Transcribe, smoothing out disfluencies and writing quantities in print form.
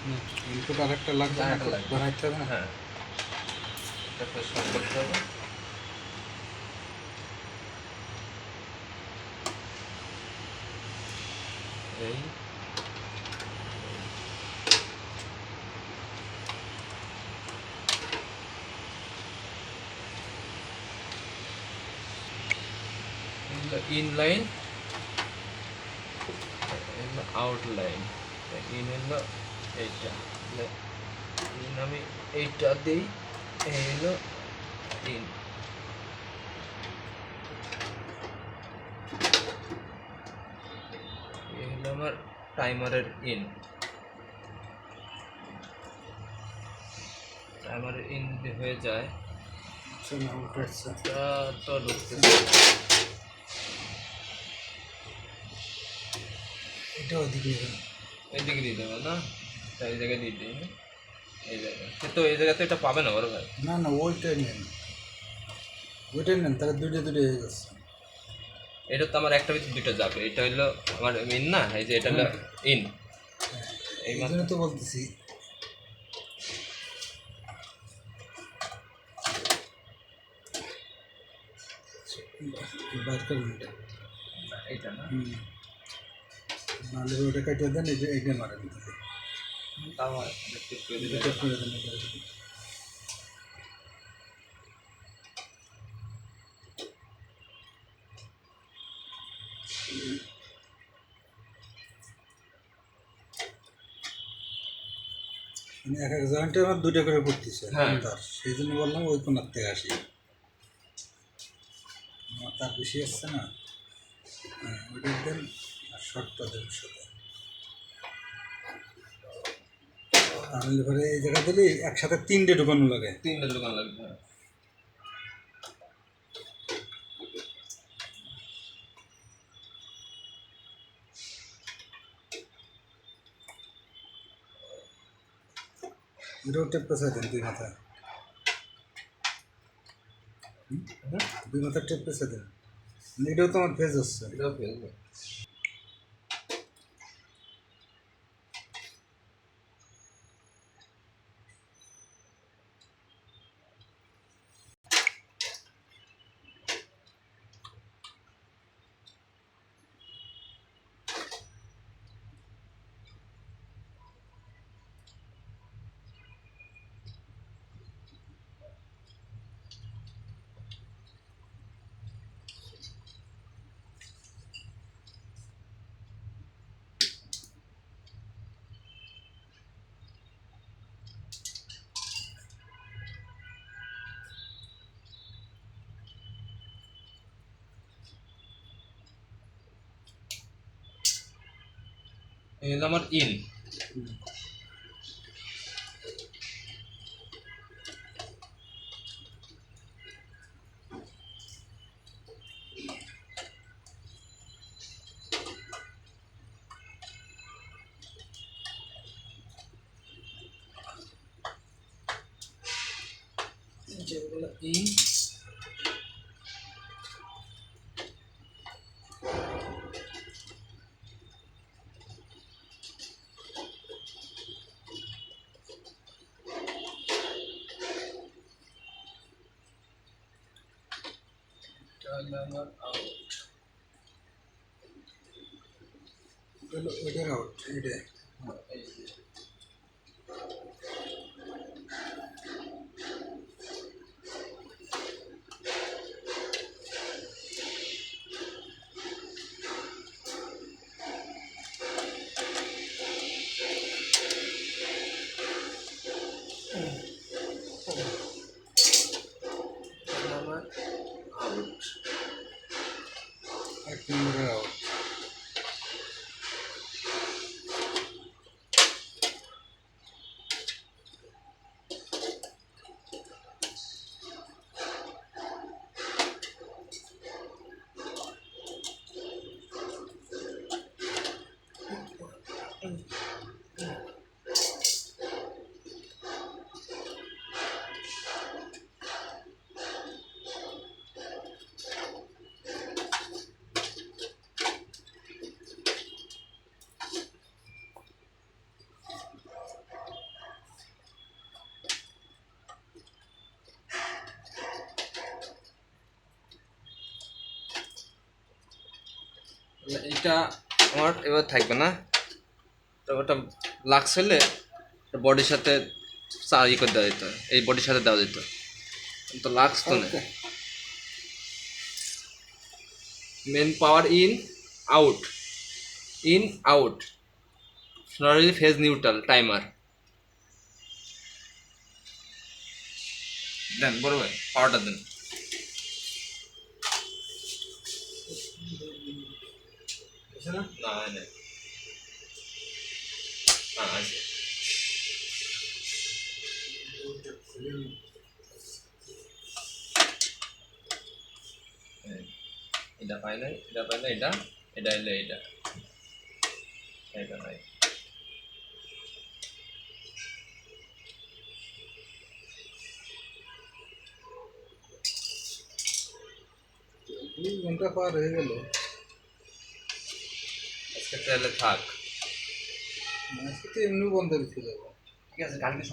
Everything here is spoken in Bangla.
ইনপুট আরেকটা লাগবে, বানাইতে হবে না? হ্যাঁ, এটা শর্ট করতে হবে। এই ইনলাইন, আউটলাইন। ইন হলো এইটা, ইন আমি এইটা দিই, এই হলো ইন। এই হলো আমার টাইমারের ইন। টাইমারের ইন যদি হয়ে যায়, এটা তো ঢুকতেছে। এটা ওইদিকে এইদিকে দিয়ে দেবে না, এই জায়গায় দিয়ে দিই। এই জায়গায় তো, এই জায়গাতে এটা পাবে না বড় ভাই। না না, ওইটাই নেন, ওইটাই নেন, তাহলে দুইটা দুটো হয়ে গেছে। এটা তো আমার একটা ভিতরে দুটো যাবে, এটা হলো আমার ইন না, এই যে এটা হলো ইন। এই জন্য তো বলতেছি। বাইর করুন এটা, এইটা না, নাহলে ওটা কাটিয়ে দেন, এইটা মারেন তাহলে। তাও দেখতে করে দিলে এটা করে দেন, এটা। মানে এক এক জয়েন্টে আমার দুটো করে পড়তেছে, হ্যাঁ। তার সেই জন্য বললাম ওই কোনার থেকে আসি, আমার তার বেশি আসছে না। হ্যাঁ, ওইটা দেন আর শর্টটা দেন সাথে, তাহলে পরে এই জায়গা দিলে একসাথে তিনটে ঢুকানো লাগে। তিনটা দোকান লাগবে। এটাও টেপ পেঁচাই দেন দুই মাথায়, দুই মাথায় টেপ পেঁচাই দেন, এটাও তো আমার ফেজ হচ্ছে। এটাও ফেলবে। এই হলো আমার ইন। যেগুলো ইন, এটা হলো আমার আউট। ওইটার আউট, এটা এই যে আমার আউট। এক নম্বরের আউট। এটা আমার এবার থাকবে না, তো ওটা লাক্স হলে বডির সাথে ই করে দেওয়া যেত, এই বডির সাথে দেওয়া যেত, তো লাক্স তো নেই। ওকে মেন পাওয়ার ইন আউট সরাসরি ফেজ নিউট্রাল টাইমার দেন, বড় ভাই পাওয়ারটা দেন। আছে না না হয় না, হ্যাঁ আছে। এটা পাই নাই, এটা পাই না, এটা এটা এলে এটা এটা নাই। দুই ঘন্টা পার হয়ে গেল, আজকে তাহলে থাক, আজকে তো এমনি বন্ধ রেখে যাবো। ঠিক আছে, কালকে